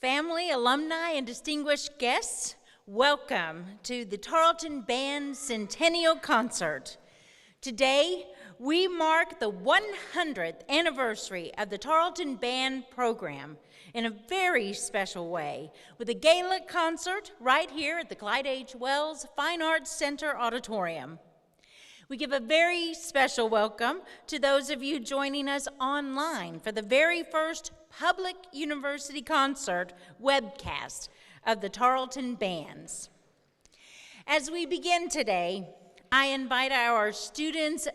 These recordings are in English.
Family, alumni, and distinguished guests, welcome to the Tarleton Band Centennial Concert. Today, we mark the 100th anniversary of the Tarleton Band program in a very special way with a gala concert right here at the Clyde H. Wells Fine Arts Center Auditorium. We give a very special welcome to those of you joining us online for the very first public university concert webcast of the Tarleton Bands. As we begin today, I invite our students'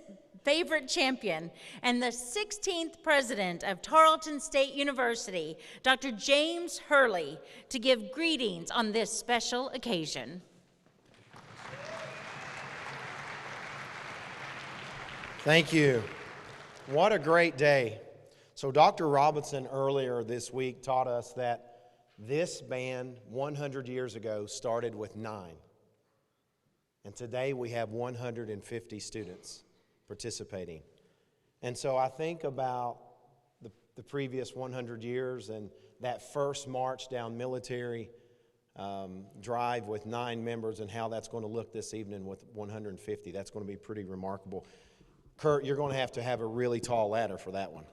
favorite champion and the 16th president of Tarleton State University, Dr. James Hurley, to give greetings on this special occasion. Thank you. What a great day. So Dr. Robinson earlier this week taught us that this band 100 years ago started with 9. And today we have 150 students participating. And so I think about the previous 100 years and that first march down Military Drive with 9 members and how that's going to look this evening with 150. That's going to be pretty remarkable. Kurt, you're going to have a really tall ladder for that one.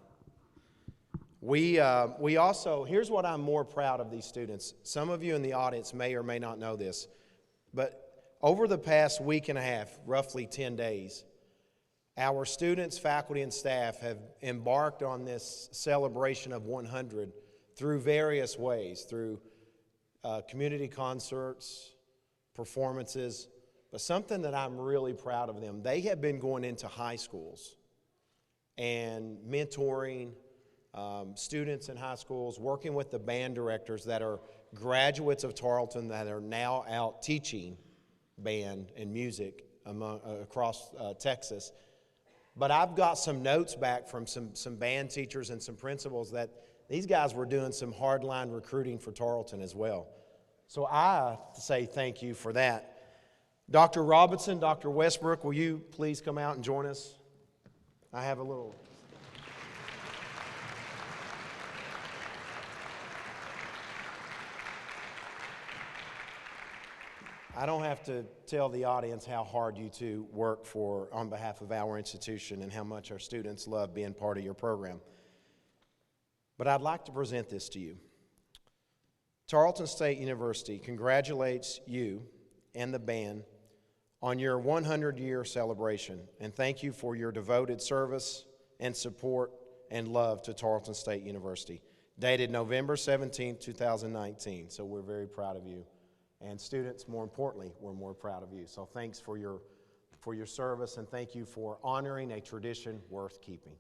We also, here's what I'm more proud of these students. Some of you in the audience may or may not know this, but over the past week and a half, roughly 10 days, our students, faculty, and staff have embarked on this celebration of 100 through various ways, through community concerts, performances, but something that I'm really proud of them. They have been going into high schools and mentoring students in high schools, working with the band directors that are graduates of Tarleton that are now out teaching band and music across Texas. But I've got some notes back from some band teachers and some principals that these guys were doing some hardline recruiting for Tarleton as well. So I say thank you for that. Dr. Robinson, Dr. Westbrook, will you please come out and join us? I have a little... I don't have to tell the audience how hard you two work on behalf of our institution and how much our students love being part of your program. But I'd like to present this to you. Tarleton State University congratulates you and the band on your 100-year celebration, and thank you for your devoted service and support and love to Tarleton State University. Dated November 17, 2019, so we're very proud of you. And students, more importantly, we're more proud of you. So thanks for your service, and thank you for honoring a tradition worth keeping.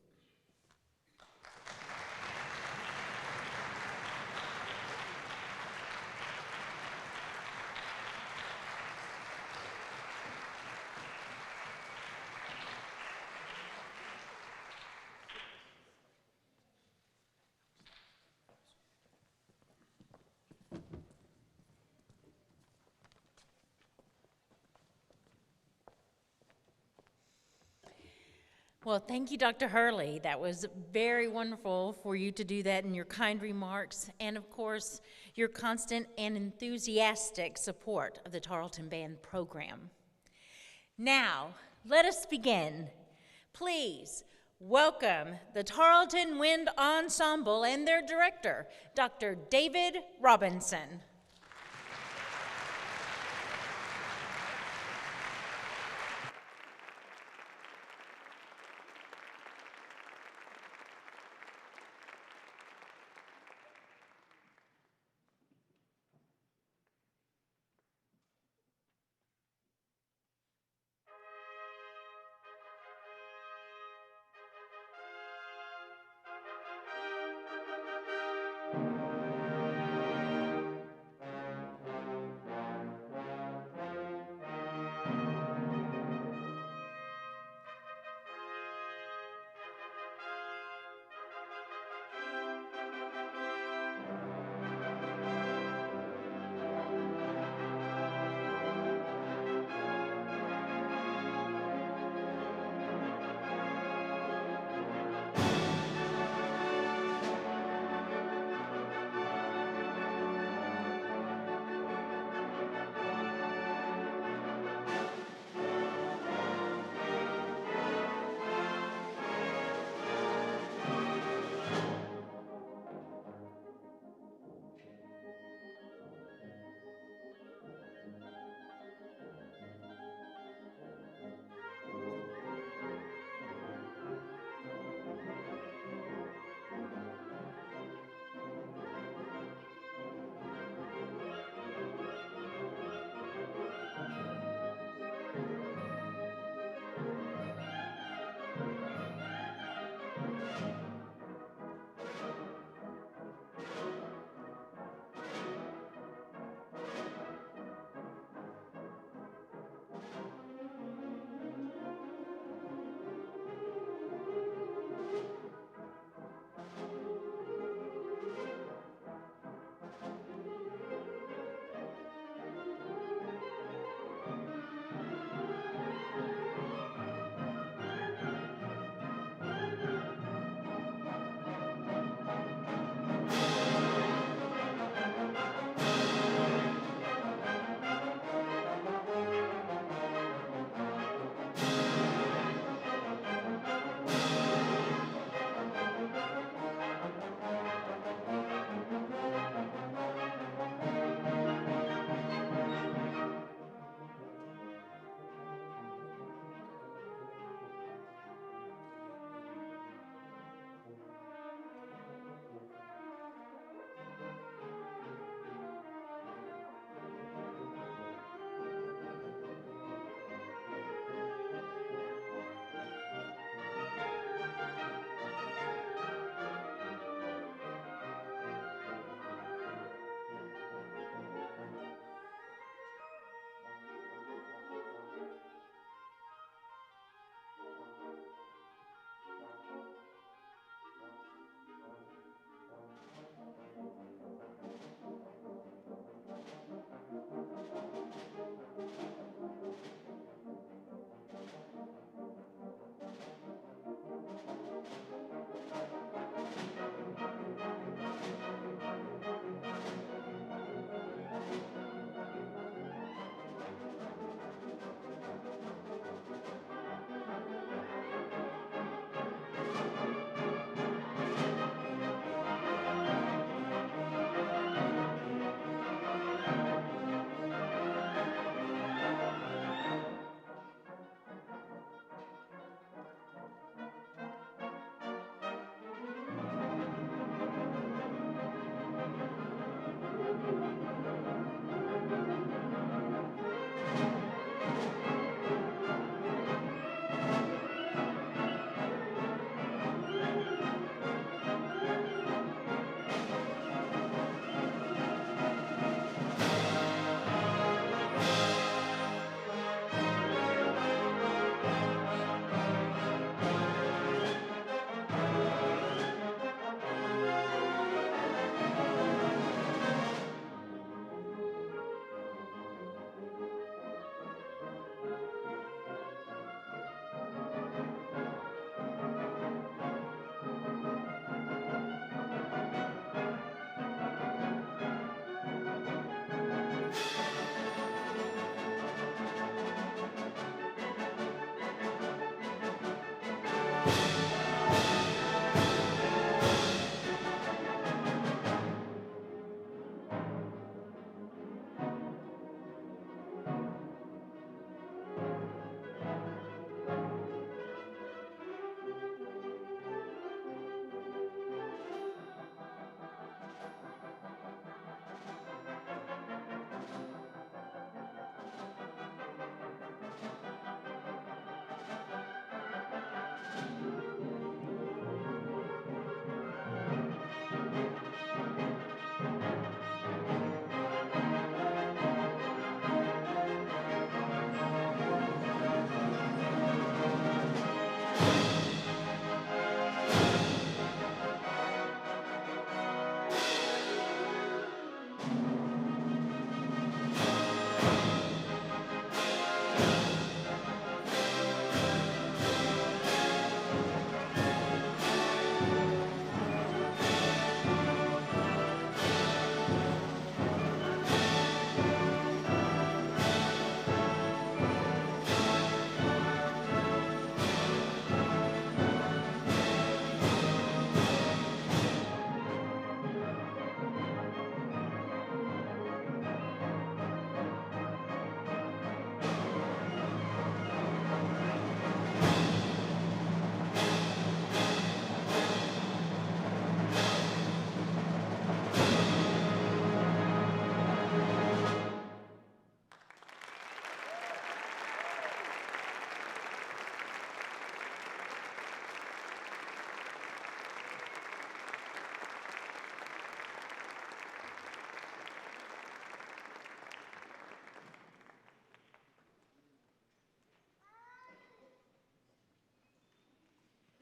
Well, thank you, Dr. Hurley. That was very wonderful for you to do that in your kind remarks, and of course, your constant and enthusiastic support of the Tarleton Band program. Now, let us begin. Please welcome the Tarleton Wind Ensemble and their director, Dr. David Robinson.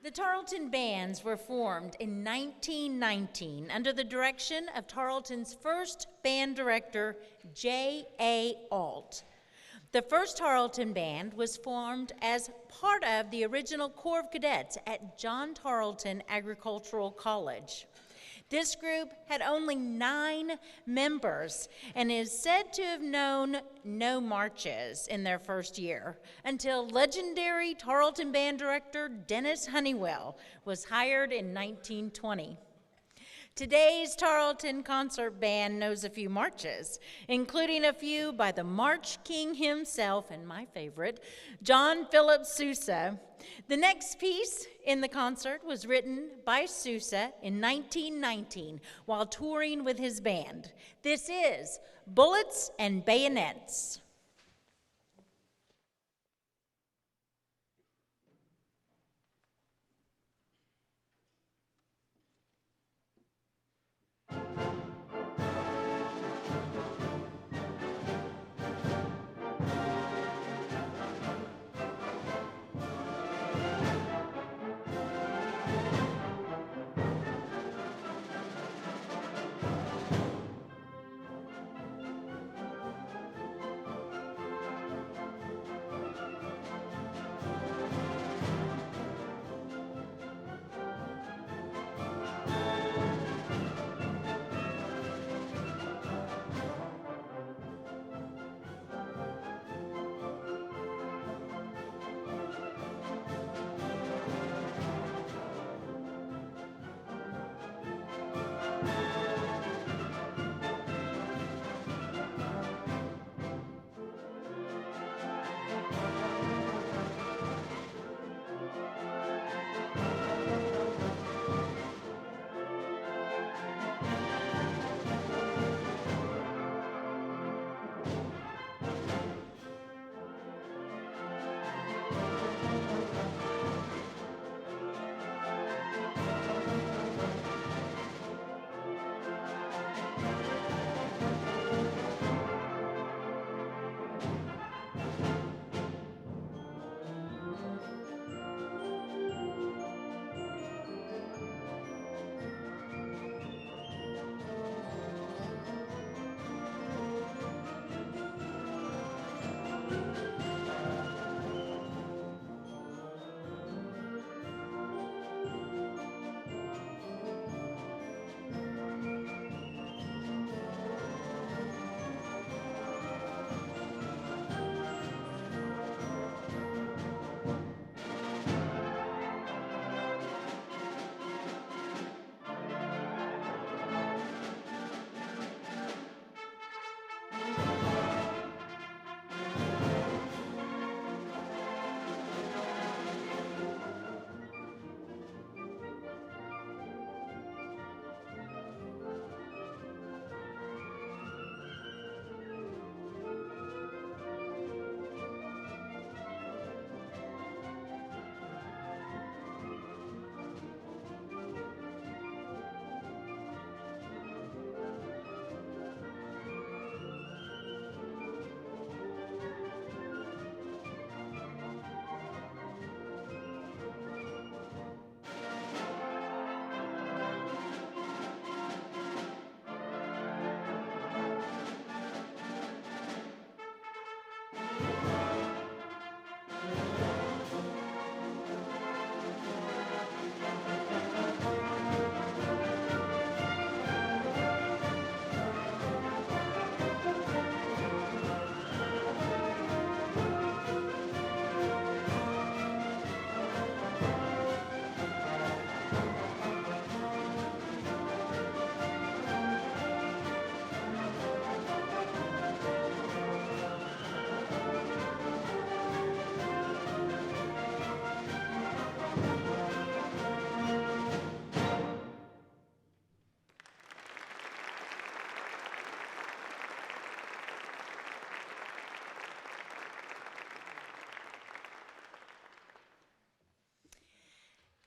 The Tarleton Bands were formed in 1919 under the direction of Tarleton's first band director, J.A. Ault. The first Tarleton Band was formed as part of the original Corps of Cadets at John Tarleton Agricultural College. This group had only 9 members and is said to have known no marches in their first year until legendary Tarleton Band director Dennis Honeywell was hired in 1920. Today's Tarleton Concert Band knows a few marches, including a few by the March King himself, and my favorite, John Philip Sousa. The next piece in the concert was written by Sousa in 1919 while touring with his band. This is Bullets and Bayonets.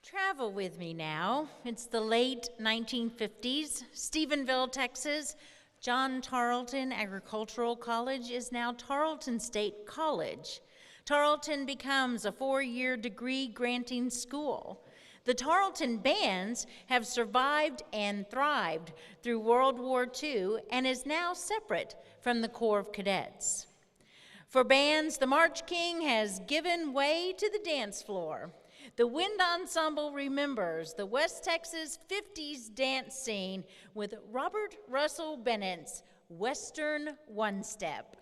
Travel with me now. It's the late 1950s, Stephenville, Texas. John Tarleton Agricultural College is now Tarleton State College. Tarleton becomes a 4-year degree granting school. The Tarleton bands have survived and thrived through World War II and is now separate from the Corps of Cadets. For bands, the March King has given way to the dance floor. The Wind Ensemble remembers the West Texas 50s dance scene with Robert Russell Bennett's Western One-Step.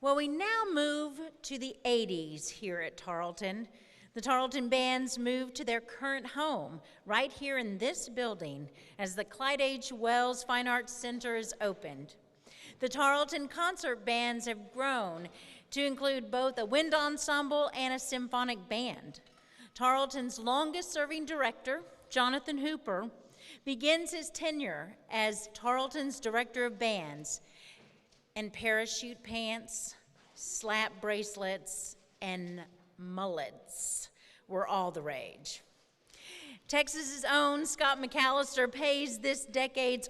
Well, we now move to the 80s here at Tarleton. The Tarleton bands moved to their current home right here in this building as the Clyde H. Wells Fine Arts Center is opened. The Tarleton concert bands have grown to include both a wind ensemble and a symphonic band. Tarleton's longest-serving director, Jonathan Hooper, begins his tenure as Tarleton's director of bands, and parachute pants, slap bracelets, and mullets were all the rage. Texas's own Scott McAllister pays this decade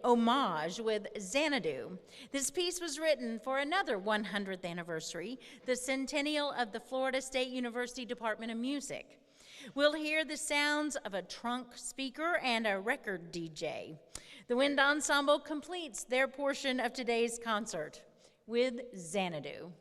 homage with Xanadu. This piece was written for another 100th anniversary, the Centennial of the Florida State University Department of Music. We'll hear the sounds of a trunk speaker and a record DJ. The wind ensemble completes their portion of today's concert with Xanadu.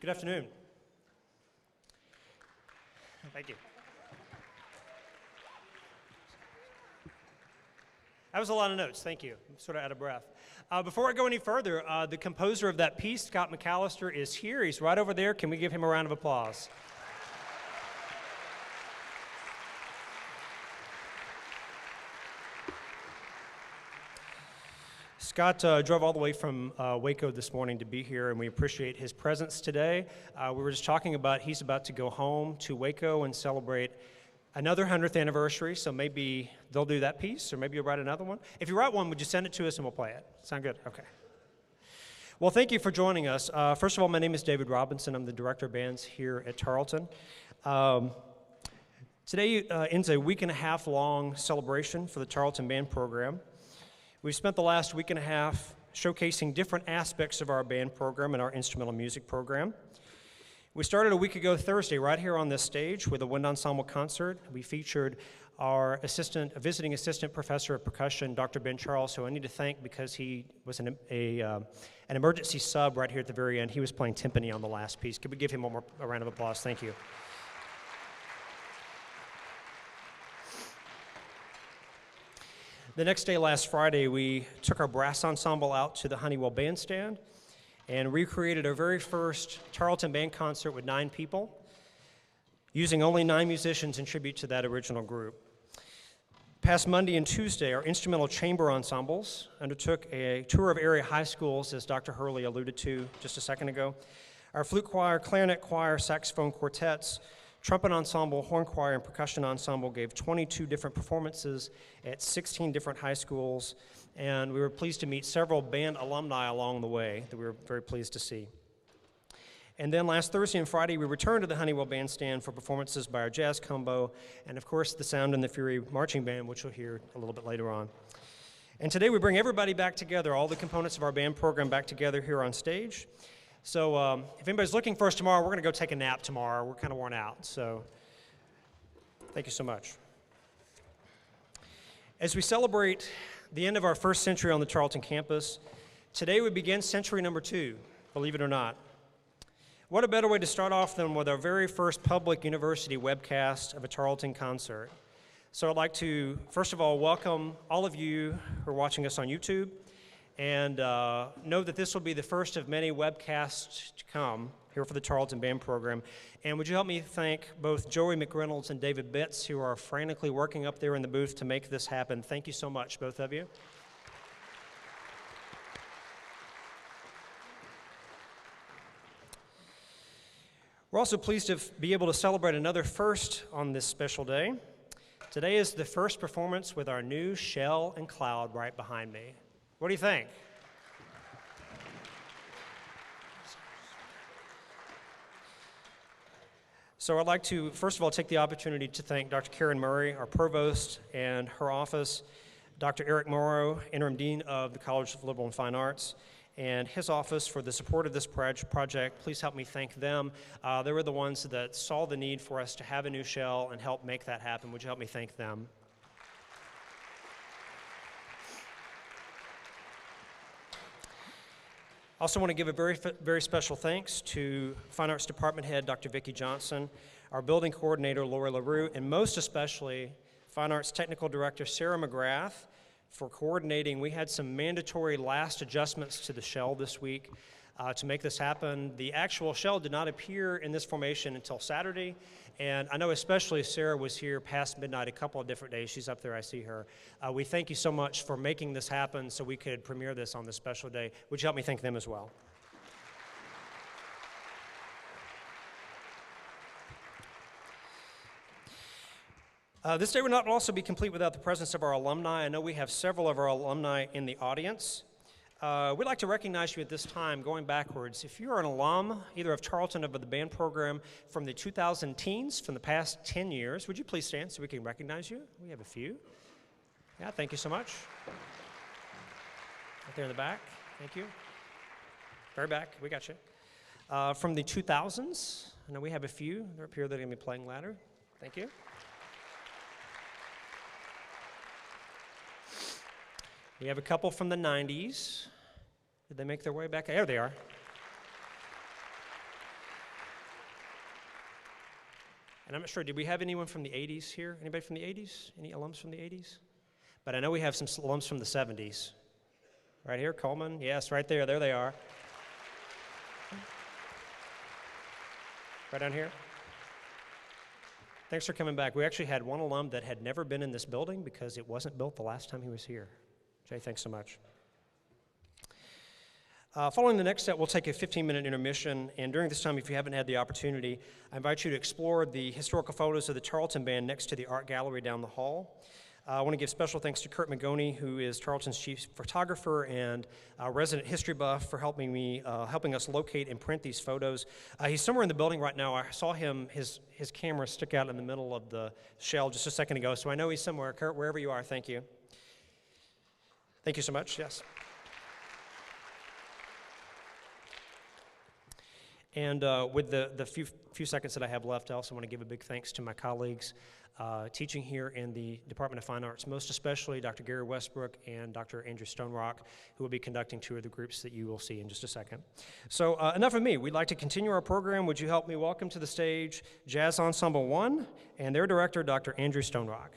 Good afternoon. Thank you. That was a lot of notes. Thank you. I'm sort of out of breath. Before I go any further, the composer of that piece, Scott McAllister, is here. He's right over there. Can we give him a round of applause? Scott drove all the way from Waco this morning to be here, and we appreciate his presence today. We were just talking about he's about to go home to Waco and celebrate another 100th anniversary, so maybe they'll do that piece, or maybe you'll write another one. If you write one, would you send it to us and we'll play it? Sound good? Okay. Well, thank you for joining us. First of all, my name is David Robinson. I'm the Director of Bands here at Tarleton. Today ends a week-and-a-half long celebration for the Tarleton Band program. We've spent the last week and a half showcasing different aspects of our band program and our instrumental music program. We started a week ago Thursday right here on this stage with a wind ensemble concert. We featured our visiting assistant professor of percussion, Dr. Ben Charles, who I need to thank because he was an emergency sub right here at the very end. He was playing timpani on the last piece. Could we give him a round of applause? Thank you. The next day, last Friday, we took our brass ensemble out to the Honeywell Bandstand and recreated our very first Tarleton Band concert with 9 people, using only 9 musicians in tribute to that original group. Past Monday and Tuesday, our instrumental chamber ensembles undertook a tour of area high schools, as Dr. Hurley alluded to just a second ago. Our flute choir, clarinet choir, saxophone quartets, trumpet ensemble, horn choir, and percussion ensemble gave 22 different performances at 16 different high schools, and we were pleased to meet several band alumni along the way that we were very pleased to see. And then last Thursday and Friday, we returned to the Honeywell Bandstand for performances by our jazz combo, and of course, the Sound and the Fury Marching Band, which you'll hear a little bit later on. And today, we bring everybody back together, all the components of our band program back together here on stage. So if anybody's looking for us tomorrow, we're going to go take a nap tomorrow. We're kind of worn out, so thank you so much. As we celebrate the end of our first century on the Tarleton campus, today we begin century number 2, believe it or not. What a better way to start off than with our very first public university webcast of a Tarleton concert. So I'd like to, first of all, welcome all of you who are watching us on YouTube, and know that this will be the first of many webcasts to come here for the Tarleton Band program. And would you help me thank both Joey McReynolds and David Betts, who are frantically working up there in the booth to make this happen. Thank you so much, both of you. We're also pleased to be able to celebrate another first on this special day. Today is the first performance with our new shell and cloud right behind me. What do you think? So I'd like to, first of all, take the opportunity to thank Dr. Karen Murray, our provost, and her office, Dr. Eric Morrow, interim dean of the College of Liberal and Fine Arts, and his office for the support of this project. Please help me thank them. They were the ones that saw the need for us to have a new shell and help make that happen. Would you help me thank them? I also want to give a very special thanks to Fine Arts Department Head Dr. Vicki Johnson, our building coordinator Lori LaRue, and most especially Fine Arts Technical Director Sarah McGrath for coordinating. We had some mandatory last adjustments to the shell this week to make this happen. The actual shell did not appear in this formation until Saturday, and I know especially Sarah was here past midnight a couple of different days. She's up there, I see her. We thank you so much for making this happen so we could premiere this on this special day. Would you help me thank them as well? This day would not also be complete without the presence of our alumni. I know we have several of our alumni in the audience. We'd like to recognize you at this time, going backwards. If you're an alum, either of Tarleton or of the band program from the 2000 teens, from the past 10 years, would you please stand so we can recognize you? We have a few. Yeah, thank you so much. Right there in the back, thank you. Very back, we got you. From the 2000s, I know we have a few. They're up here, they're gonna be playing ladder. Thank you. We have a couple from the 90s. Did they make their way back? There they are. And I'm not sure, did we have anyone from the 80s here? Anybody from the 80s? Any alums from the 80s? But I know we have some alums from the 70s. Right here, Coleman. Yes, right there. There they are. Right down here. Thanks for coming back. We actually had one alum that had never been in this building because it wasn't built the last time he was here. Jay, thanks so much. Following the next step, we'll take a 15-minute intermission, and during this time, if you haven't had the opportunity, I invite you to explore the historical photos of the Tarleton Band next to the art gallery down the hall. I want to give special thanks to Kurt Magoni, who is Tarleton's chief photographer and resident history buff, for helping us locate and print these photos. He's somewhere in the building right now. I saw his camera stick out in the middle of the shell just a second ago, so I know he's somewhere. Kurt, wherever you are, thank you. Thank you so much, yes. And with the few seconds that I have left, I also want to give a big thanks to my colleagues teaching here in the Department of Fine Arts, most especially Dr. Gary Westbrook and Dr. Andrew Stonerock, who will be conducting two of the groups that you will see in just a second. So enough of me. We'd like to continue our program. Would you help me welcome to the stage Jazz Ensemble 1 and their director, Dr. Andrew Stonerock.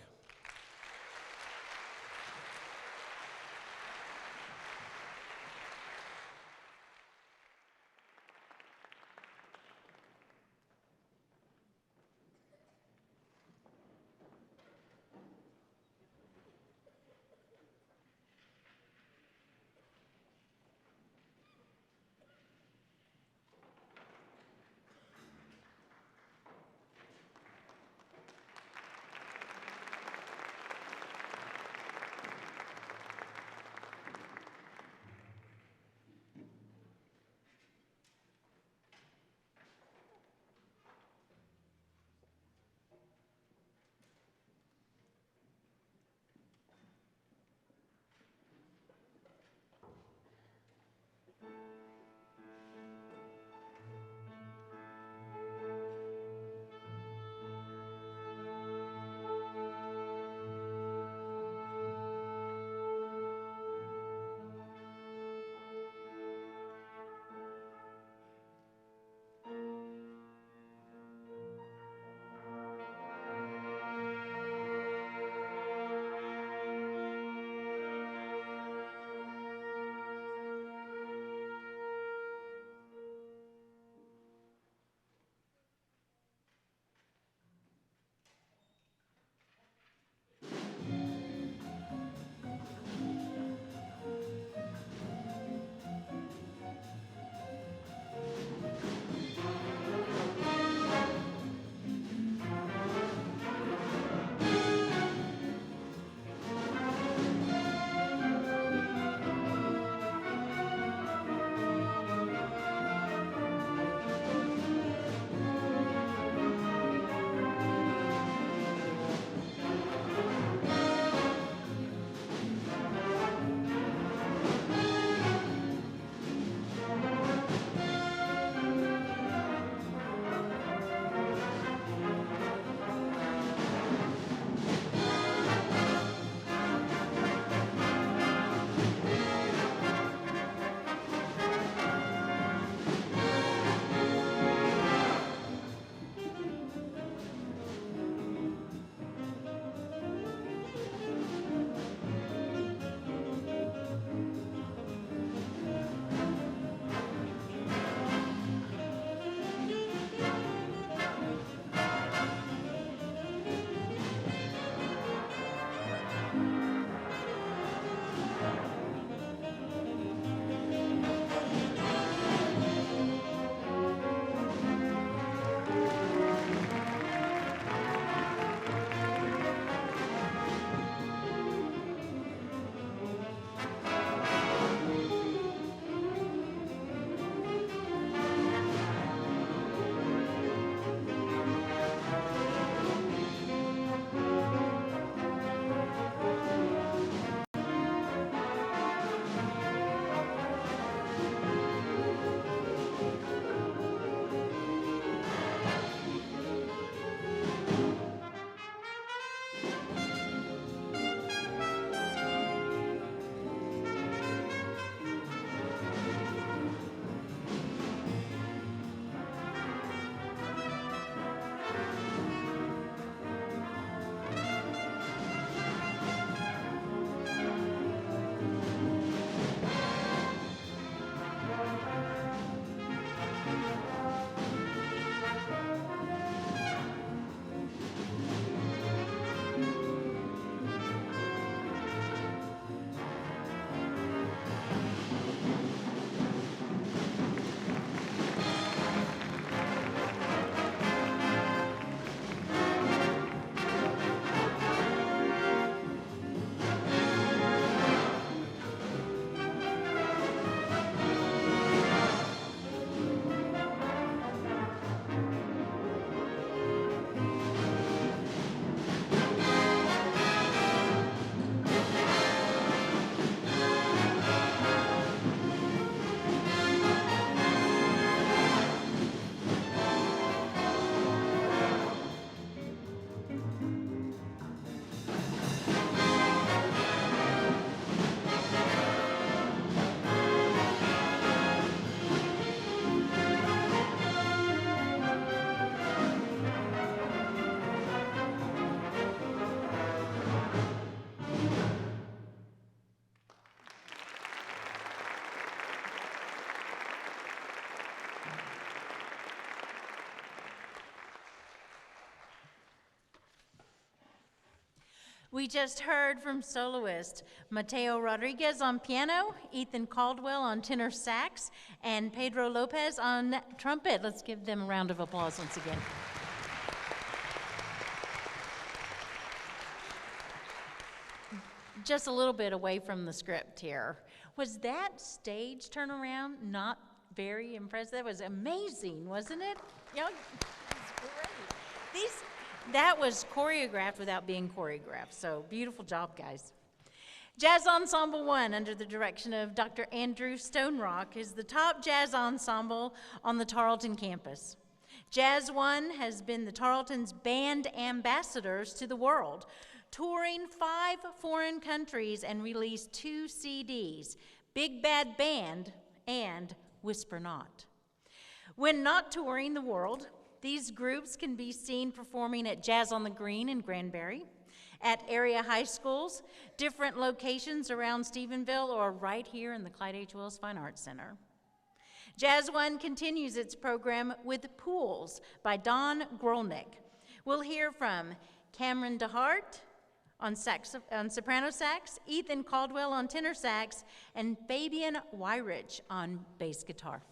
We just heard from soloist Mateo Rodriguez on piano, Ethan Caldwell on tenor sax, and Pedro Lopez on trumpet. Let's give them a round of applause once again. Just a little bit away from the script here. Was that stage turnaround not very impressive? That was amazing, wasn't it? You know, it's great. That was choreographed without being choreographed, so beautiful job, guys. Jazz Ensemble 1, under the direction of Dr. Andrew Stonerock, is the top jazz ensemble on the Tarleton campus. Jazz 1 has been the Tarleton's band ambassadors to the world, touring 5 foreign countries and released 2 CDs, Big Bad Band and Whisper Not. When not touring the world, these groups can be seen performing at Jazz on the Green in Granbury, at area high schools, different locations around Stephenville, or right here in the Clyde H. Wills Fine Arts Center. Jazz 1 continues its program with Pools by Don Grolnick. We'll hear from Cameron DeHart on soprano sax, Ethan Caldwell on tenor sax, and Fabian Wyrich on bass guitar.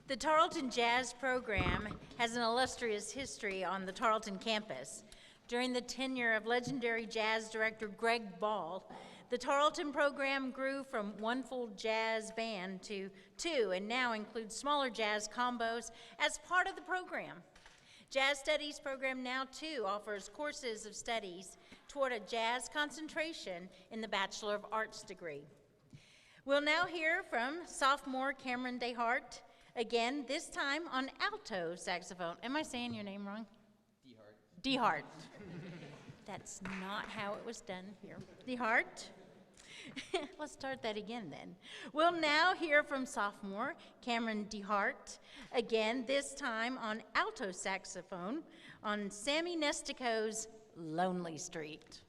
The Tarleton Jazz program has an illustrious history on the Tarleton campus. During the tenure of legendary jazz director Greg Ball, the Tarleton program grew from one full jazz band to two, and now includes smaller jazz combos as part of the program. Jazz Studies program now too offers courses of studies toward a jazz concentration in the Bachelor of Arts degree. We'll now hear from sophomore Cameron DeHart, again, this time on alto saxophone. Am I saying your name wrong? DeHart. That's not how it was done here. DeHart. Let's start that again then. We'll now hear from sophomore Cameron DeHart, again, this time on alto saxophone on Sammy Nestico's Lonely Street.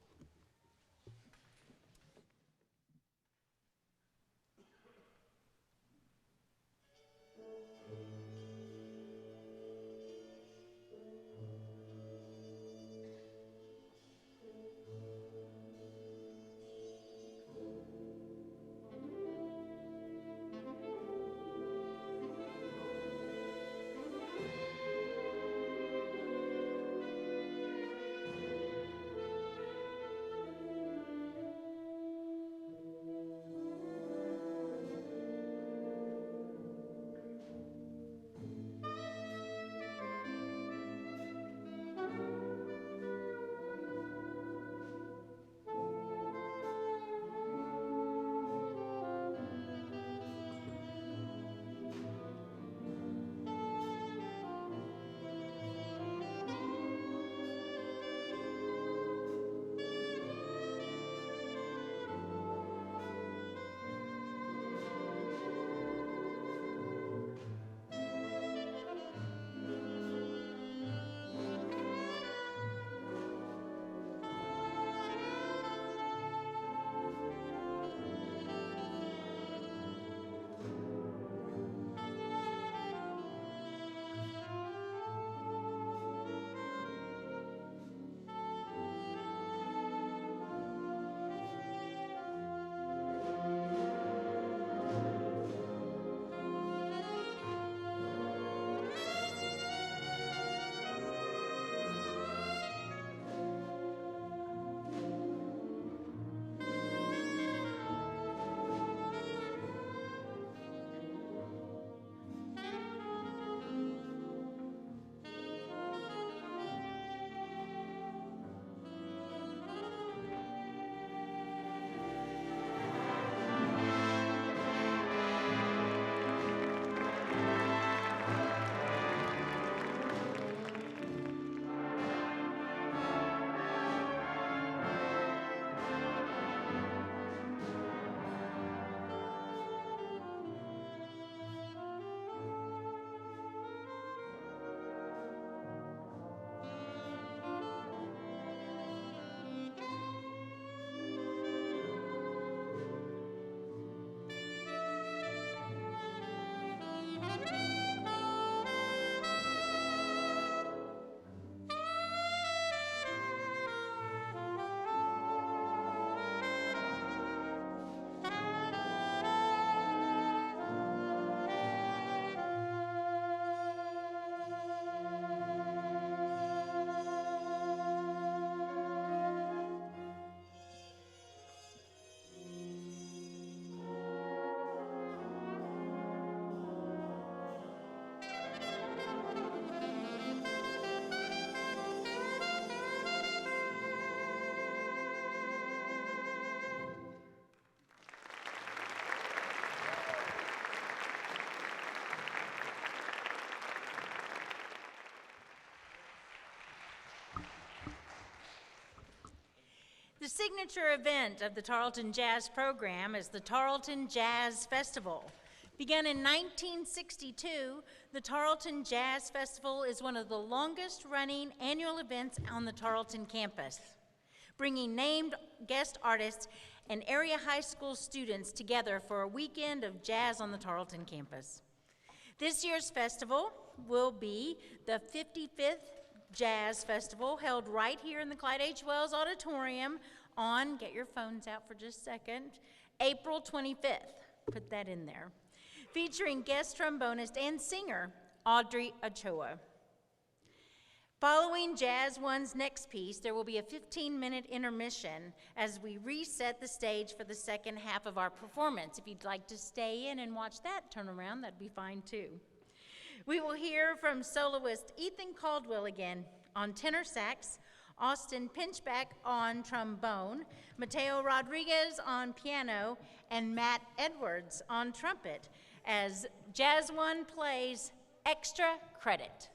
The signature event of the Tarleton Jazz program is the Tarleton Jazz Festival. Begun in 1962, the Tarleton Jazz Festival is one of the longest-running annual events on the Tarleton campus, bringing named guest artists and area high school students together for a weekend of jazz on the Tarleton campus. This year's festival will be the 55th Jazz Festival, held right here in the Clyde H. Wells Auditorium on, get your phones out for just a second, April 25th. Put that in there. featuring guest trombonist and singer Audrey Ochoa. Following Jazz One's next piece, there will be a 15-minute intermission as we reset the stage for the second half of our performance. If you'd like to stay in and watch that turn around, that'd be fine too. We will hear from soloist Ethan Caldwell again on tenor sax, Austin Pinchback on trombone, Mateo Rodriguez on piano, and Matt Edwards on trumpet as Jazz One plays Extra Credit.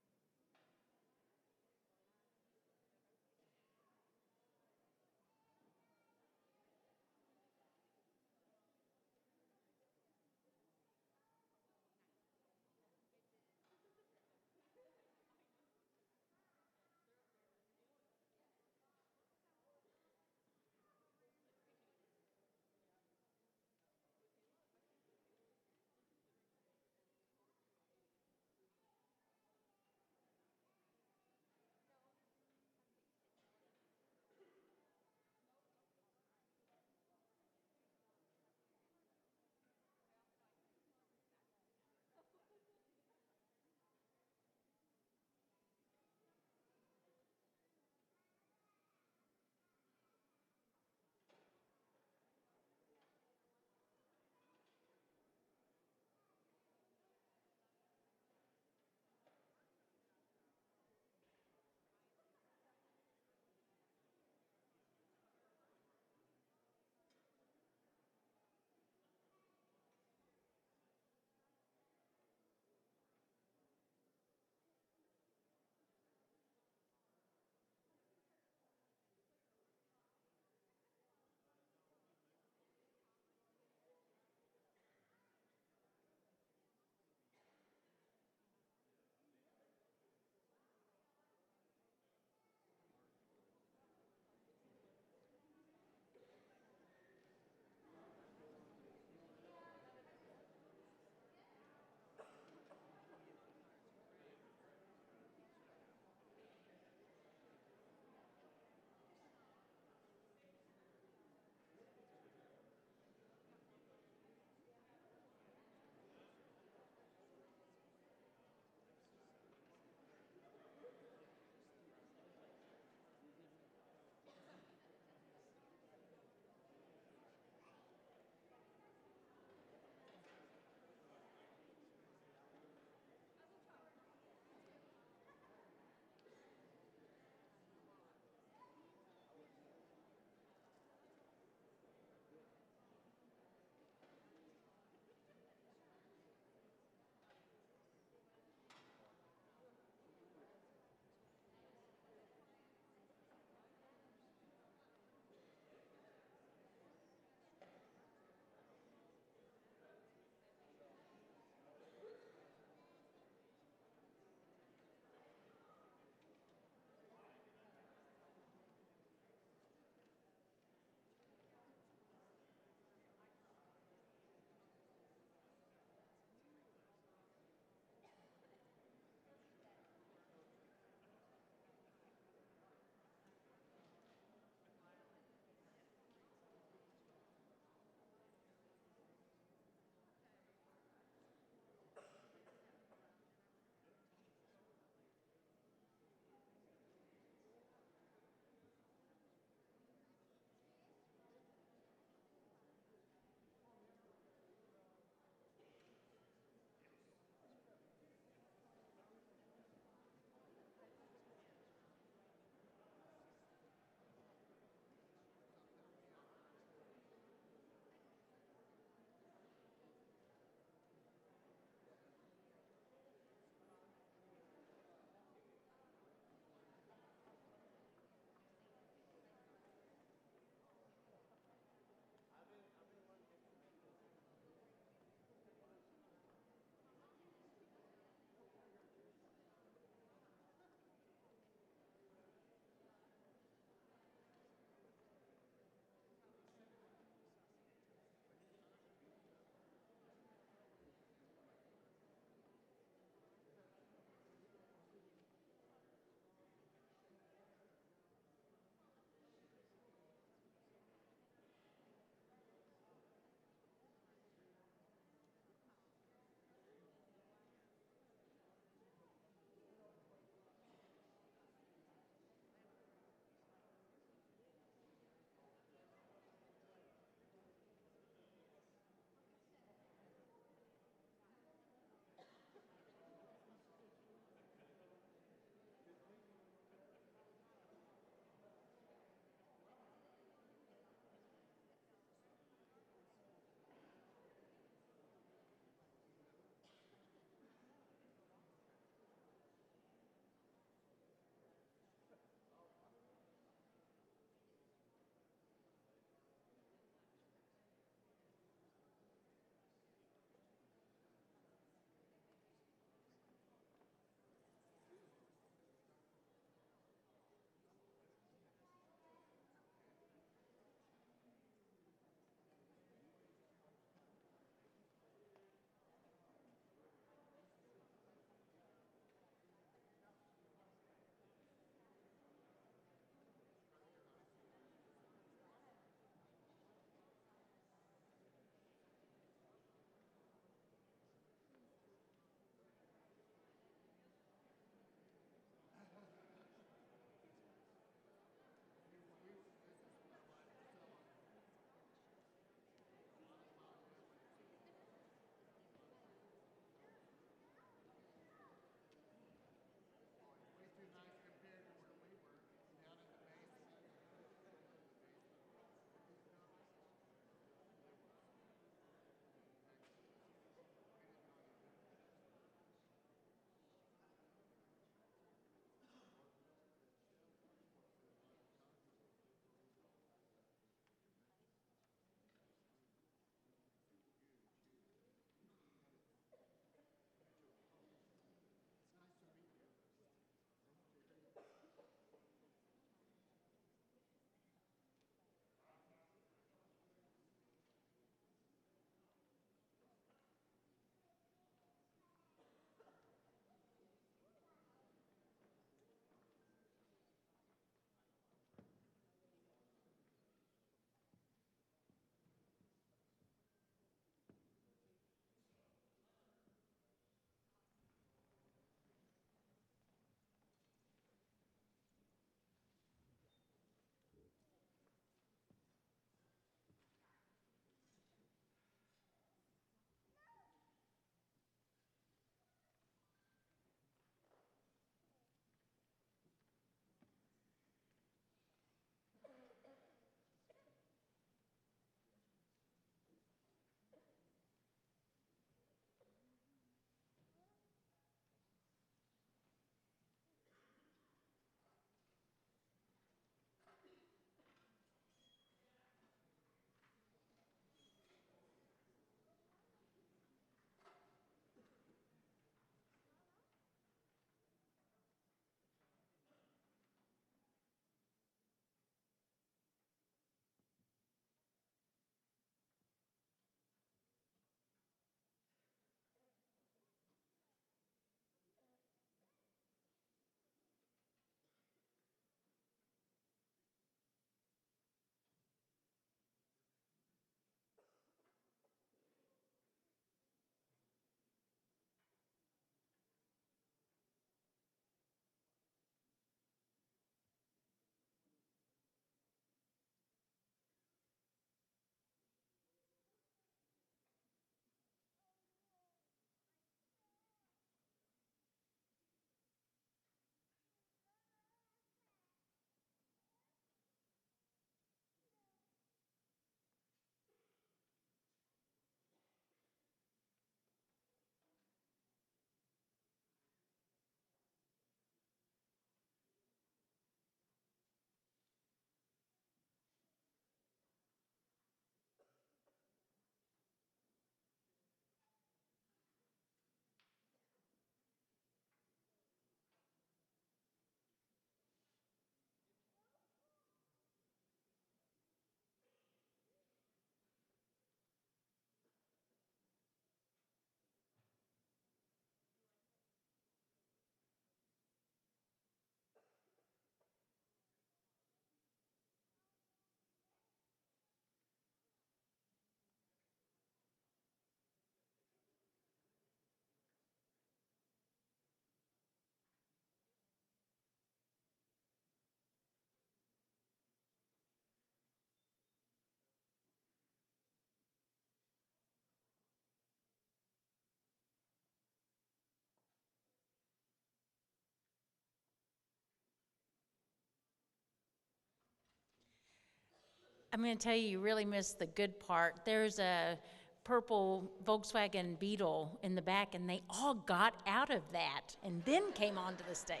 I'm going to tell you, you really missed the good part. There's a purple Volkswagen Beetle in the back, and they all got out of that and then came onto the stage.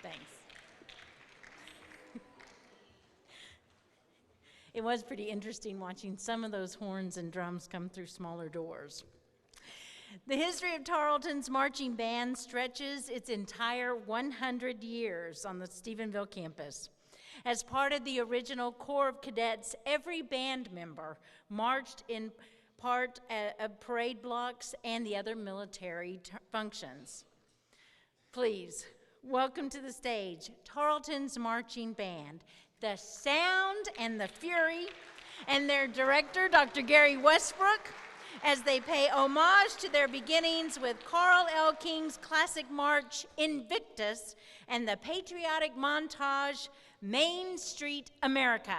Thanks. It was pretty interesting watching some of those horns and drums come through smaller doors. The history of Tarleton's marching band stretches its entire 100 years on the Stephenville campus. As part of the original Corps of Cadets, every band member marched in part of parade blocks and the other military functions. Please, welcome to the stage, Tarleton's marching band, the sound and the fury, and their director, Dr. Gary Westbrook, as they pay homage to their beginnings with Carl L. King's classic march, Invictus, and the patriotic montage, Main Street America.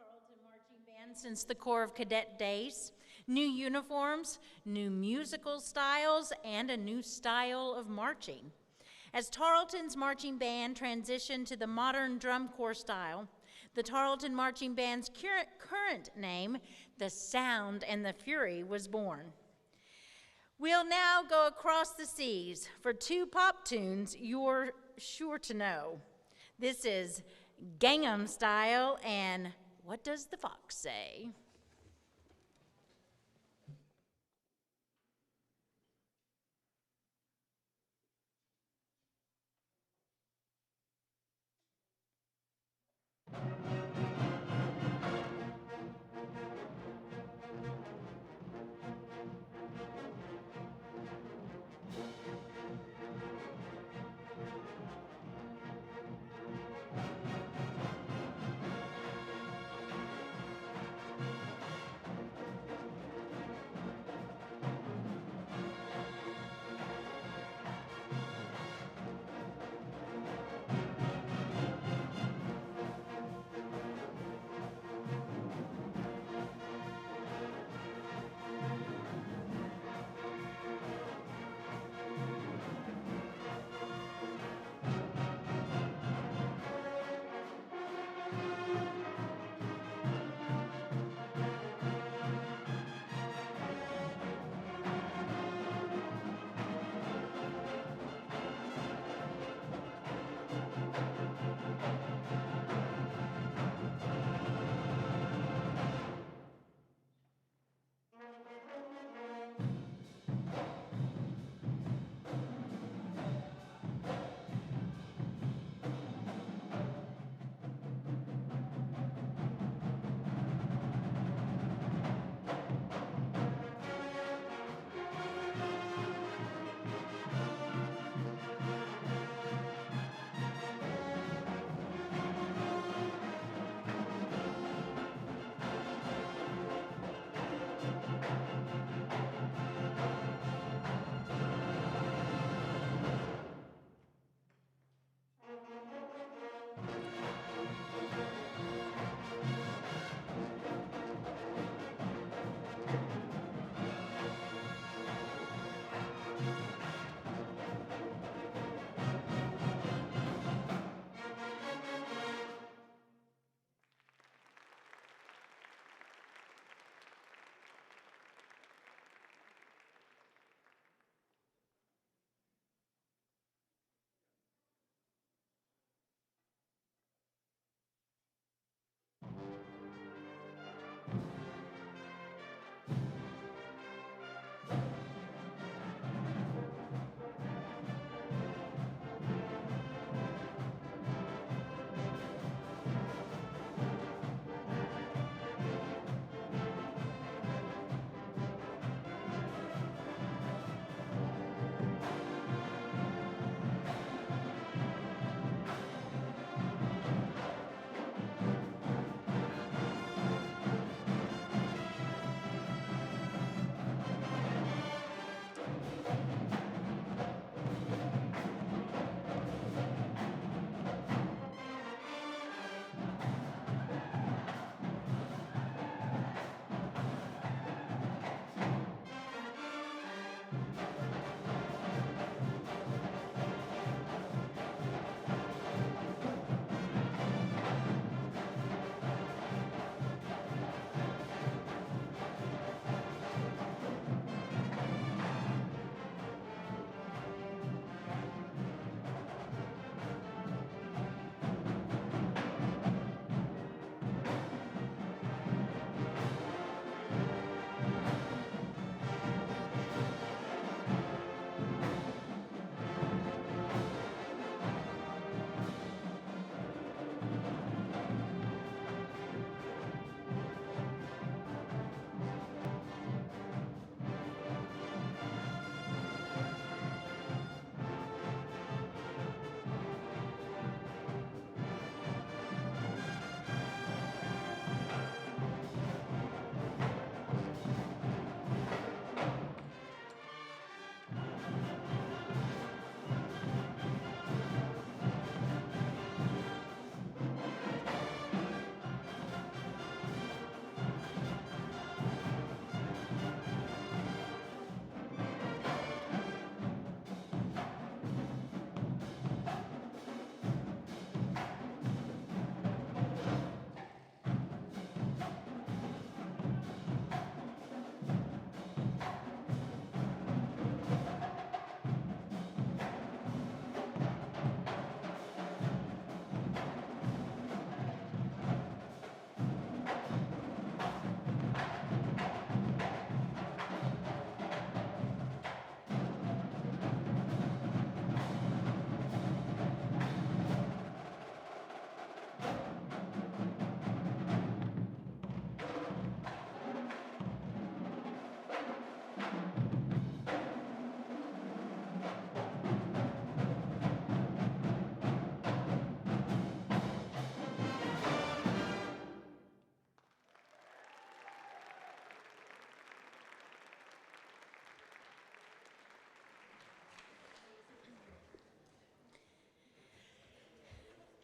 Tarleton Marching Band since the Corps of Cadet days. New uniforms, new musical styles, and a new style of marching. As Tarleton's marching band transitioned to the modern drum corps style, the Tarleton Marching Band's current name, the Sound and the Fury, was born. We'll now go across the seas for two pop tunes you're sure to know. This is Gangnam Style and What Does the Fox Say?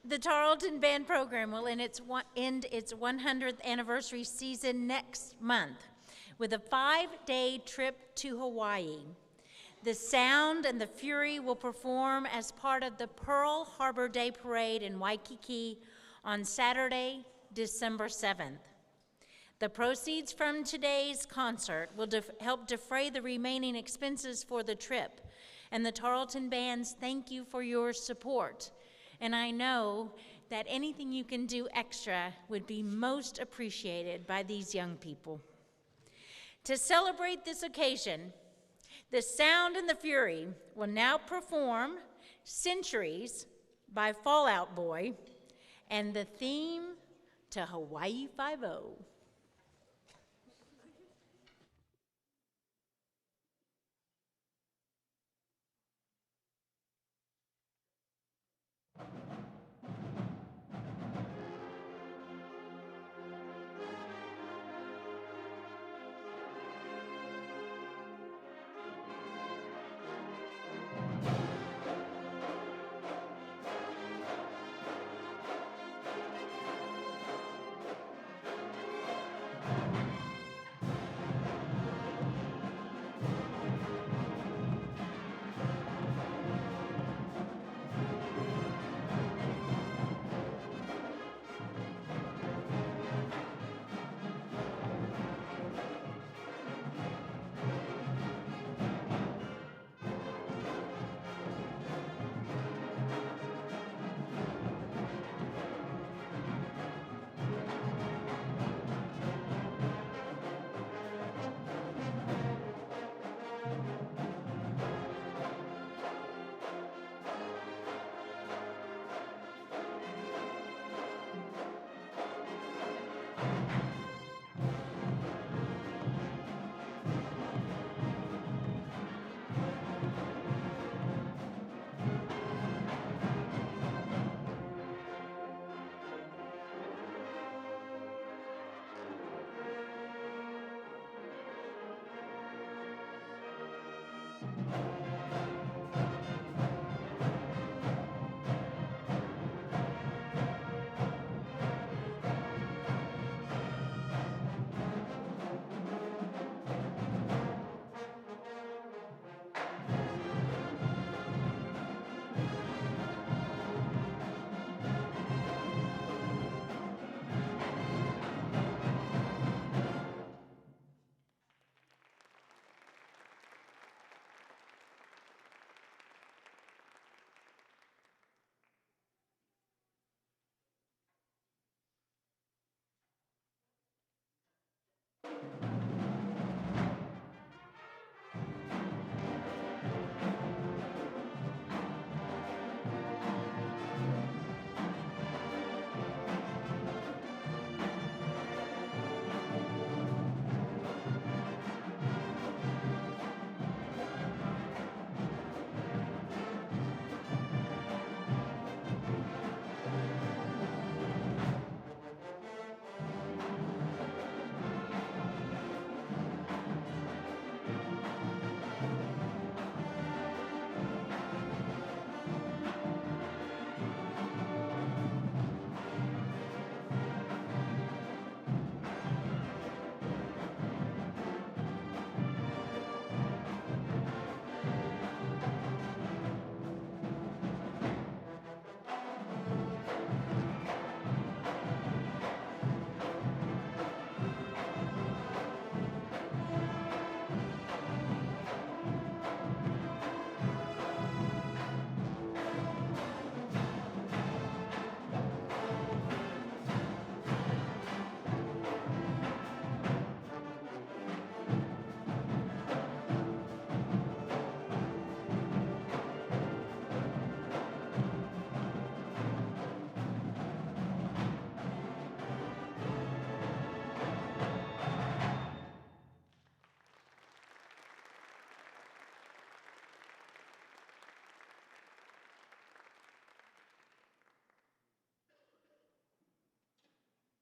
The Tarleton Band Program will end its 100th anniversary season next month with a 5-day trip to Hawaii. The Sound and the Fury will perform as part of the Pearl Harbor Day Parade in Waikiki on Saturday, December 7th. The proceeds from today's concert will help defray the remaining expenses for the trip, and the Tarleton Bands thank you for your support. And I know that anything you can do extra would be most appreciated by these young people. To celebrate this occasion, the Sound and the Fury will now perform Centuries by Fall Out Boy and the theme to Hawaii Five-0.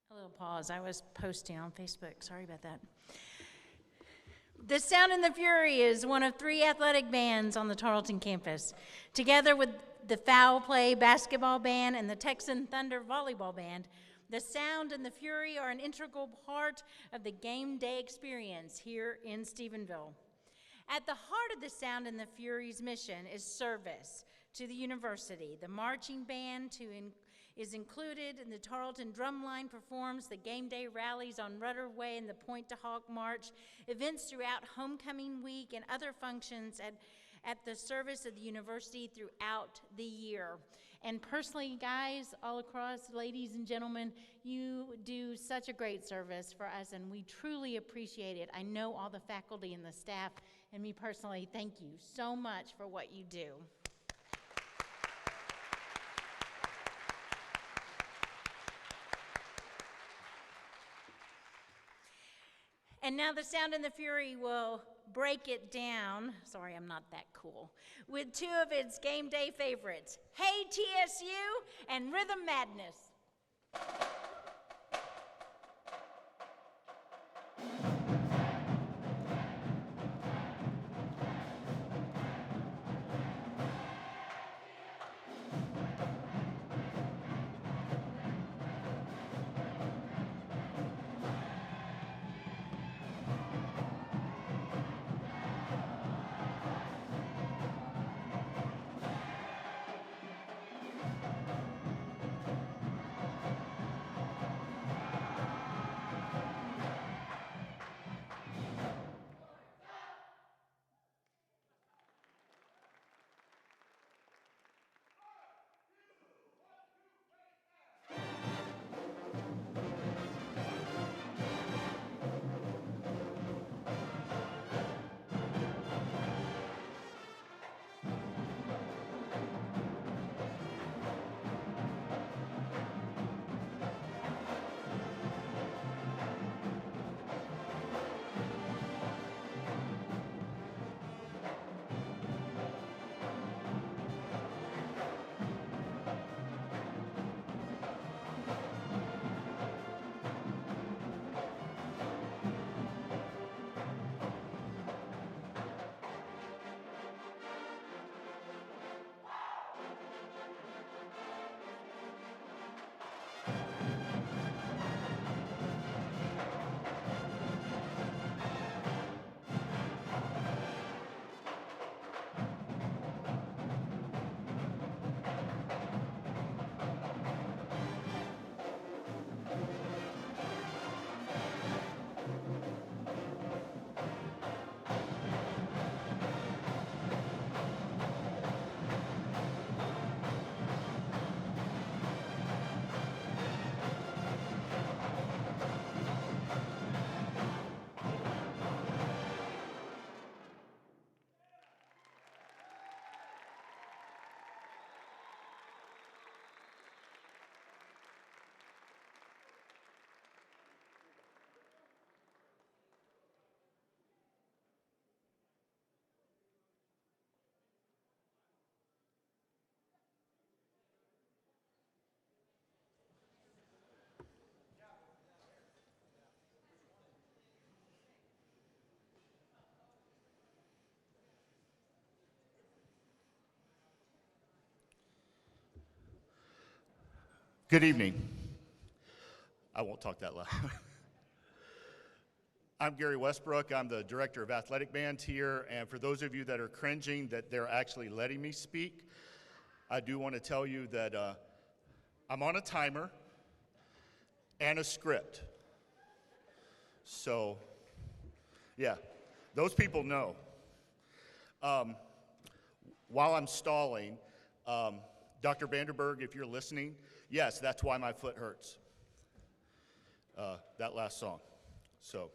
A little pause. I was posting on Facebook. Sorry about that. The Sound and the Fury is one of 3 athletic bands on the Tarleton campus. Together with the Foul Play Basketball Band and the Texan Thunder Volleyball Band, the sound and the fury are an integral part of the game day experience here in Stephenville. At the heart of the Sound and the Fury's mission is service to the university. The marching band is included, and the Tarleton Drumline performs the game day rallies on Rudder Way and the Point to Hawk March, events throughout homecoming week, and other functions at the service of the university throughout the year. And personally, guys, all across, ladies and gentlemen, you do such a great service for us, and we truly appreciate it. I know all the faculty and the staff, and me personally, thank you so much for what you do. And now the Sound and the Fury will break it down. Sorry, I'm not that cool. With two of its game day favorites, Hey TSU and Rhythm Madness. Good evening. I won't talk that loud. I'm Gary Westbrook. I'm the director of athletic band here, and for those of you that are cringing that they're actually letting me speak, I do want to tell you that I'm on a timer and a script. So, yeah, those people know. While I'm stalling, Dr. Vanderberg, if you're listening, yes, that's why my foot hurts. That last song. So,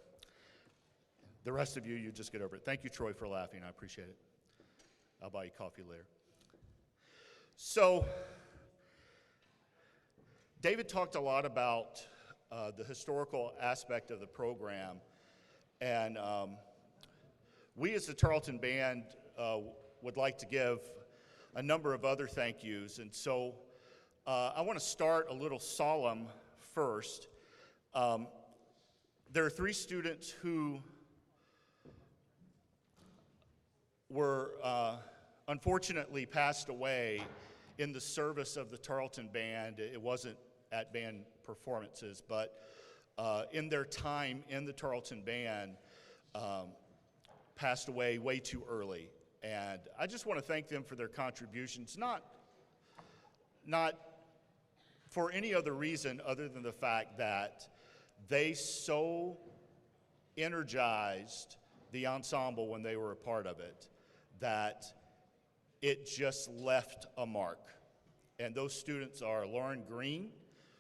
the rest of you, you just get over it. Thank you, Troy, for laughing. I appreciate it. I'll buy you coffee later. So, David talked a lot about the historical aspect of the program, and we as the Tarleton Band would like to give a number of other thank yous, and so I want to start a little solemn first. There are 3 students who were unfortunately passed away in the service of the Tarleton Band. It wasn't at band performances, but in their time in the Tarleton Band, passed away way too early. And I just want to thank them for their contributions, not for any other reason other than the fact that they so energized the ensemble when they were a part of it that it just left a mark. And those students are Lauren Green,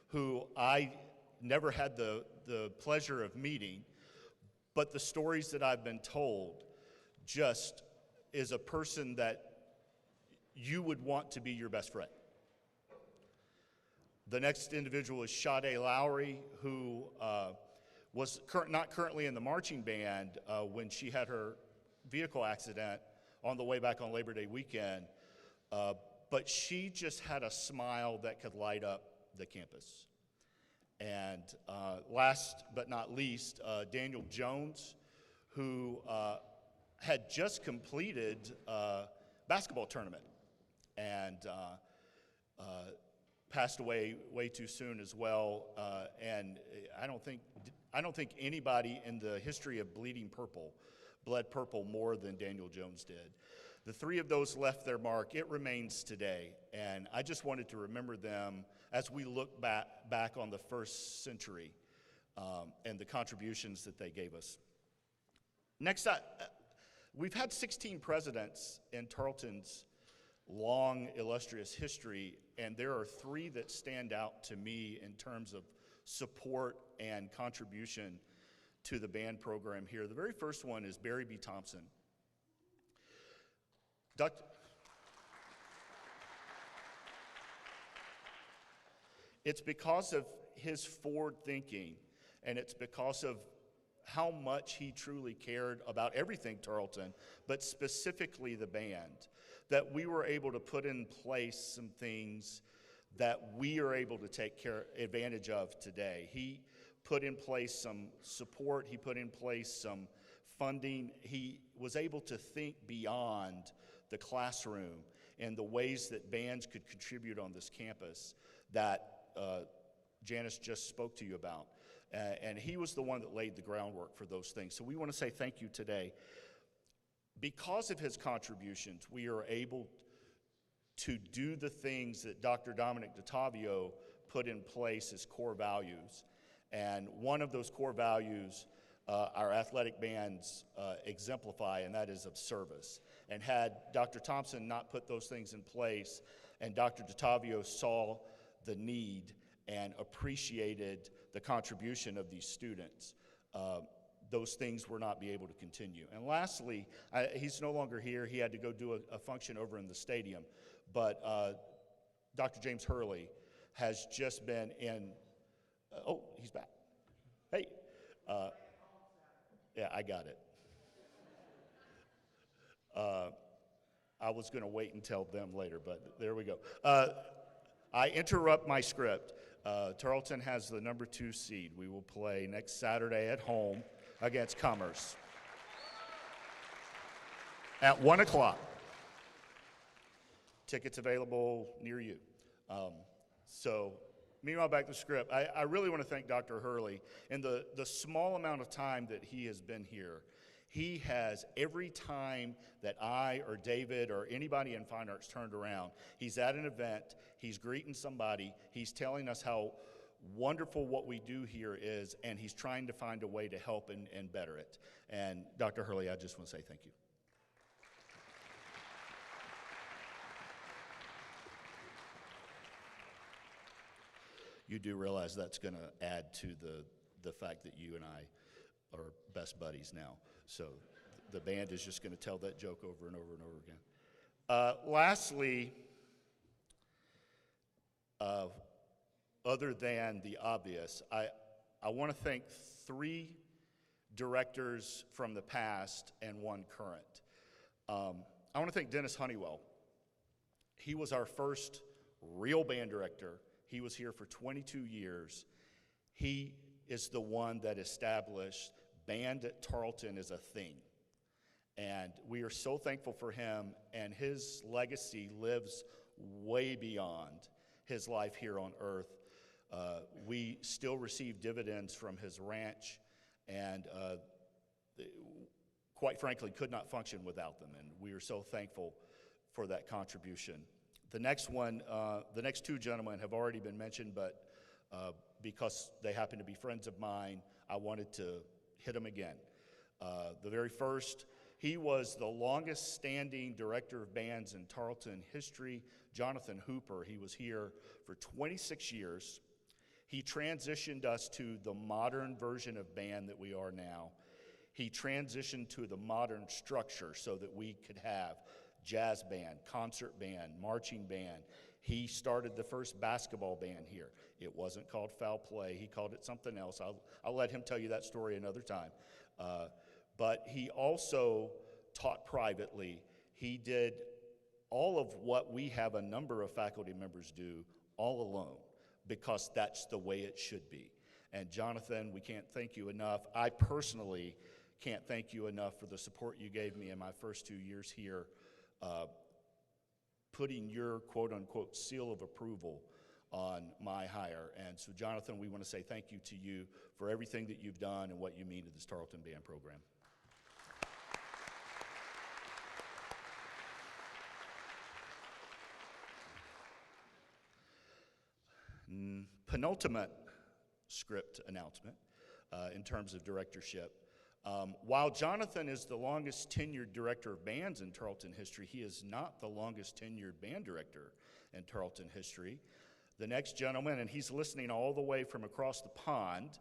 who I never had the pleasure of meeting, but the stories that I've been told just is a person that you would want to be your best friend. The next individual is Sade Lowry, who was not currently in the marching band when she had her vehicle accident on the way back on Labor Day weekend, but she just had a smile that could light up the campus. And last but not least, Daniel Jones, who had just completed a basketball tournament and passed away way too soon as well. And I don't think anybody in the history of bleeding purple bled purple more than Daniel Jones did. The three of those left their mark. It remains today. And I just wanted to remember them as we look back on the first century and the contributions that they gave us. Next up, we've had 16 presidents in Tarleton's long, illustrious history, and there are three that stand out to me in terms of support and contribution to the band program here. The very first one is Barry B. Thompson. It's because of his forward thinking, and it's because of how much he truly cared about everything Tarleton, but specifically the band, that we were able to put in place some things that we are able to take advantage of today. He put in place some support, he put in place some funding. He was able to think beyond the classroom and the ways that bands could contribute on this campus that Janice just spoke to you about. And he was the one that laid the groundwork for those things. So we want to say thank you today. Because of his contributions, we are able to do the things that Dr. Dominic DeTavio put in place as core values. And one of those core values our athletic bands exemplify, and that is of service. And had Dr. Thompson not put those things in place, and Dr. DeTavio saw the need and appreciated the contribution of these students, those things were not be able to continue. And lastly, he's no longer here. He had to go do a function over in the stadium. But Dr. James Hurley has just been in, oh, he's back. Hey, yeah, I got it. I was going to wait and tell them later, but there we go. I interrupt my script. Tarleton has the number 2 seed. We will play next Saturday at home against Commerce at 1 o'clock. Tickets available near you. So meanwhile, back to the script. I really want to thank Dr. Hurley. In the small amount of time that he has been here, he has, every time that I or David or anybody in fine arts turned around, he's at an event, he's greeting somebody, he's telling us how wonderful what we do here is, and he's trying to find a way to help and better it. And Dr. Hurley, I just want to say thank you. You do realize that's going to add to the fact that you and I are best buddies now. So the band is just going to tell that joke over and over and over again. Lastly, other than the obvious, I want to thank 3 directors from the past and 1 current. I want to thank Dennis Honeywell. He was our first real band director. He was here for 22 years. He is the one that established band at Tarleton as a thing. And we are so thankful for him, and his legacy lives way beyond his life here on earth. We still receive dividends from his ranch, and quite frankly, could not function without them, and we are so thankful for that contribution. The next two gentlemen have already been mentioned, but because they happen to be friends of mine, I wanted to hit them again. The very first, he was the longest standing director of bands in Tarleton history, Jonathan Hooper. He was here for 26 years. He transitioned us to the modern version of band that we are now. He transitioned to the modern structure so that we could have jazz band, concert band, marching band. He started the first basketball band here. It wasn't called Foul Play. He called it something else. I'll let him tell you that story another time. But he also taught privately. He did all of what we have a number of faculty members do all alone, because that's the way it should be. And Jonathan, we can't thank you enough. I personally can't thank you enough for the support you gave me in my first 2 years here, putting your quote-unquote seal of approval on my hire. And so, Jonathan, we want to say thank you to you for everything that you've done and what you mean to this Tarleton Band program. Penultimate script announcement in terms of directorship. While Jonathan is the longest tenured director of bands in Tarleton history, he is not the longest tenured band director in Tarleton history. The next gentleman, and he's listening all the way from across the pond,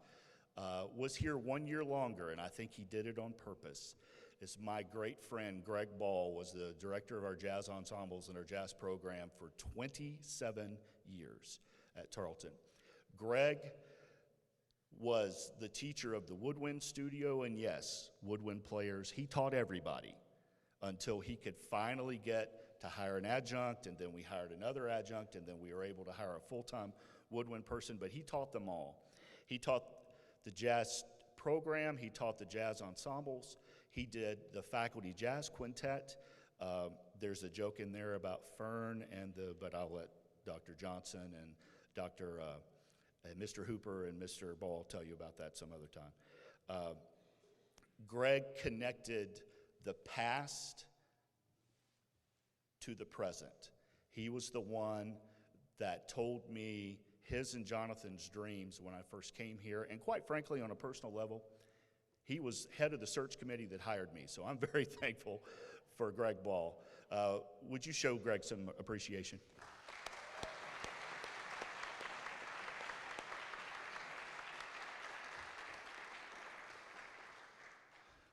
was here 1 year longer, and I think he did it on purpose. It's my great friend Greg Ball, was the director of our jazz ensembles and our jazz program for 27 years at Tarleton. Greg was the teacher of the woodwind studio, and yes, woodwind players. He taught everybody until he could finally get to hire an adjunct, and then we hired another adjunct, and then we were able to hire a full-time woodwind person, but he taught them all. He taught the jazz program, he taught the jazz ensembles, he did the faculty jazz quintet. There's a joke in there about Fern, but I'll let Dr. Johnson and Mr. Hooper and Mr. Ball tell you about that some other time. Greg connected the past to the present. He was the one that told me his and Jonathan's dreams when I first came here, and quite frankly, on a personal level, he was head of the search committee that hired me, so I'm very thankful for Greg Ball. Would you show Greg some appreciation?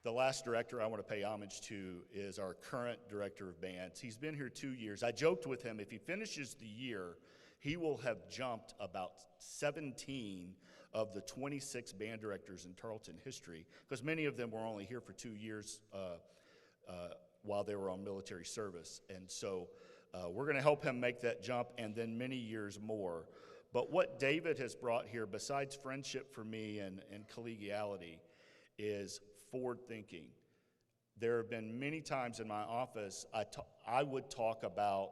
The last director I want to pay homage to is our current director of bands. He's been here 2 years. I joked with him, if he finishes the year, he will have jumped about 17 of the 26 band directors in Tarleton history, because many of them were only here for 2 years while they were on military service. And so we're going to help him make that jump, and then many years more. But what David has brought here, besides friendship for me and collegiality, is forward thinking. There have been many times in my office I would talk about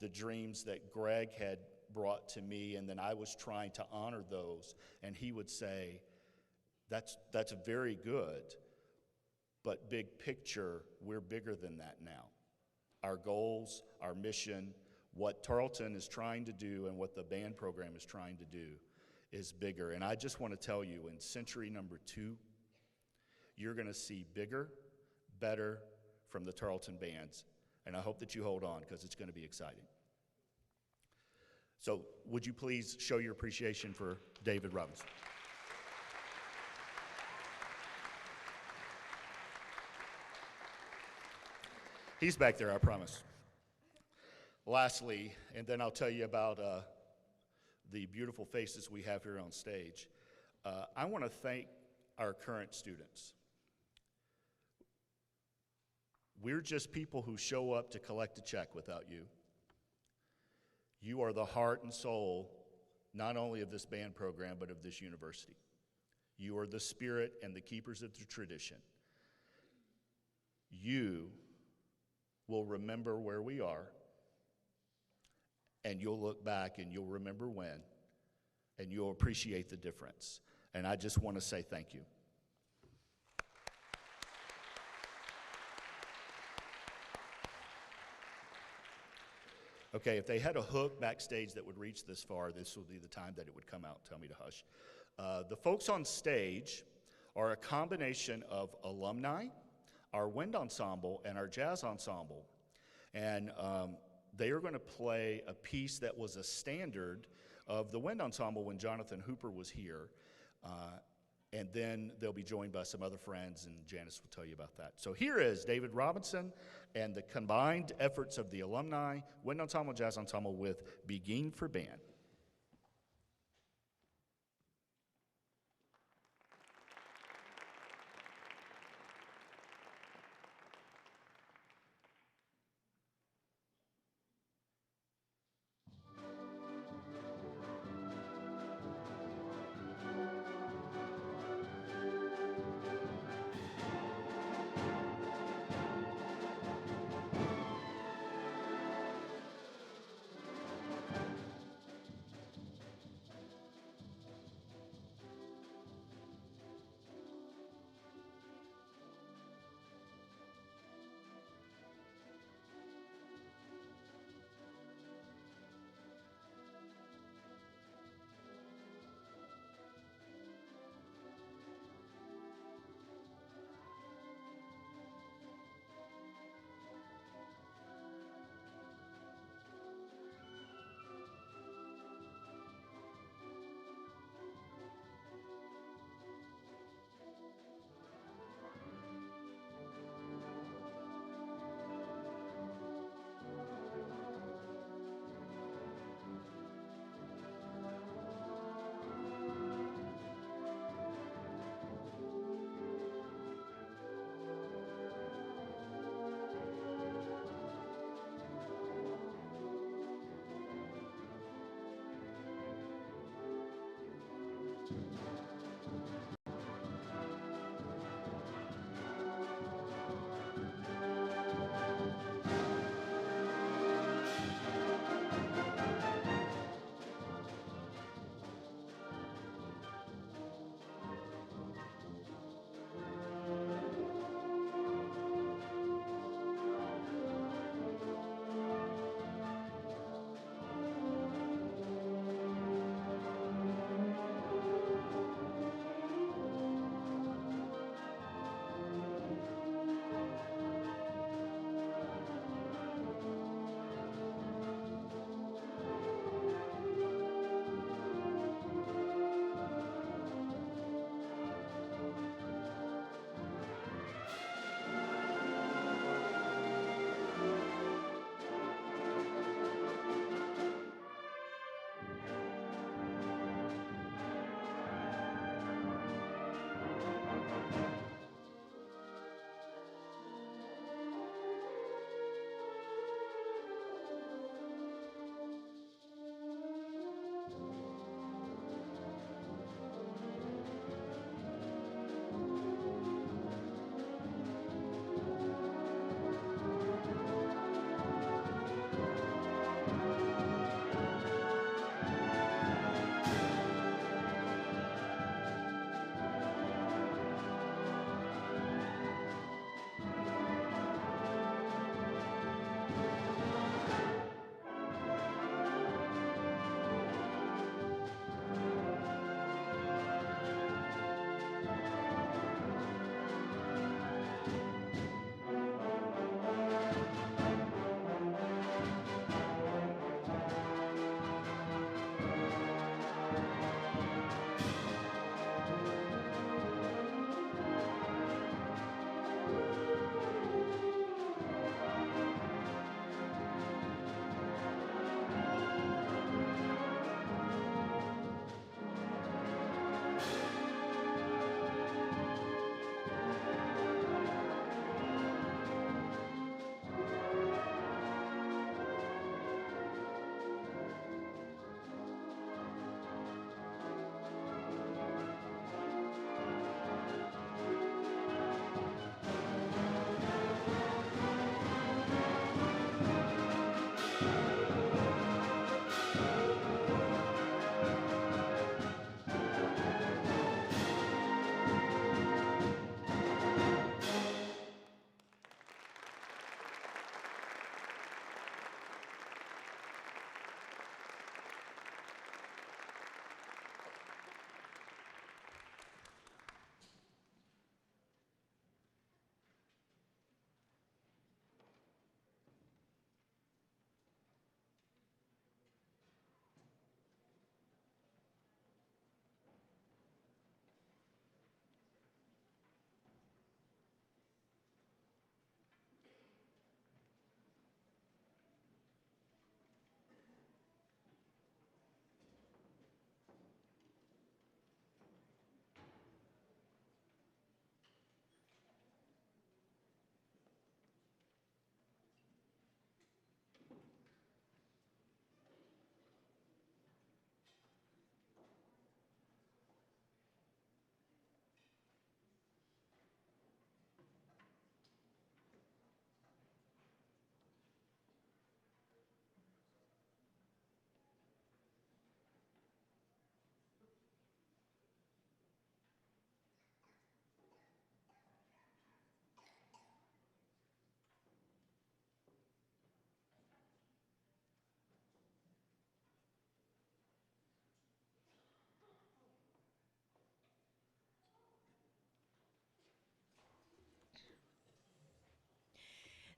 the dreams that Greg had brought to me, and then I was trying to honor those, and he would say, that's very good, but big picture, we're bigger than that now. Our goals, our mission, what Tarleton is trying to do and what the band program is trying to do is bigger. And I just want to tell you, in century number 2, you're going to see bigger, better from the Tarleton bands. And I hope that you hold on, because it's going to be exciting. So would you please show your appreciation for David Robinson? He's back there, I promise. Lastly, and then I'll tell you about the beautiful faces we have here on stage. I want to thank our current students. We're just people who show up to collect a check without you. You are the heart and soul, not only of this band program, but of this university. You are the spirit and the keepers of the tradition. You will remember where we are, and you'll look back and you'll remember when, and you'll appreciate the difference. And I just want to say thank you. Okay, if they had a hook backstage that would reach this far, this would be the time that it would come out and tell me to hush. The folks on stage are a combination of alumni, our wind ensemble, and our jazz ensemble. And they are going to play a piece that was a standard of the wind ensemble when Jonathan Hooper was here. And then they'll be joined by some other friends, and Janice will tell you about that. So here is David Robinson and the combined efforts of the alumni, wind ensemble, jazz ensemble with Begin for Band.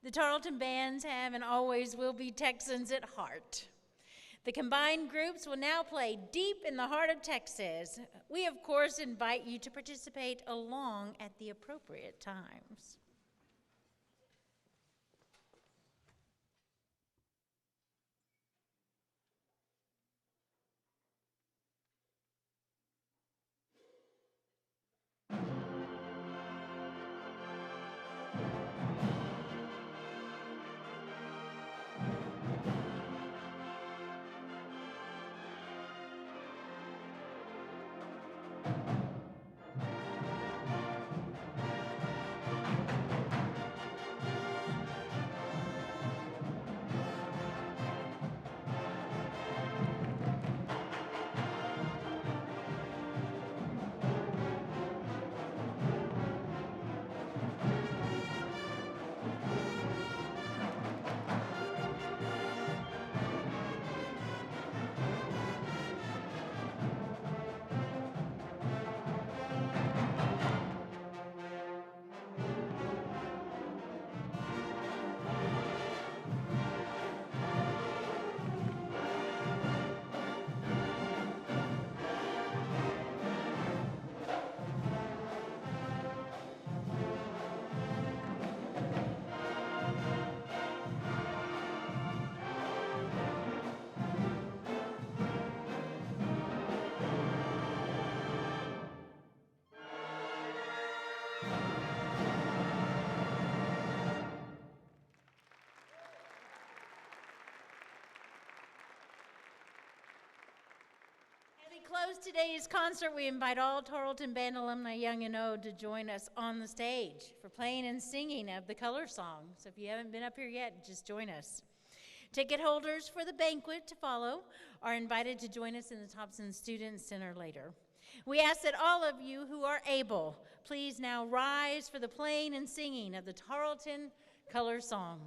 The Tarleton bands have and always will be Texans at heart. The combined groups will now play deep in the heart of Texas. We, of course, invite you to participate along at the appropriate times. Close today's concert, we invite all Tarleton Band alumni, young and old, to join us on the stage for playing and singing of the color song. So if you haven't been up here yet, just join us. Ticket holders for the banquet to follow are invited to join us in the Thompson Student Center later. We ask that all of you who are able, please now rise for the playing and singing of the Tarleton color song.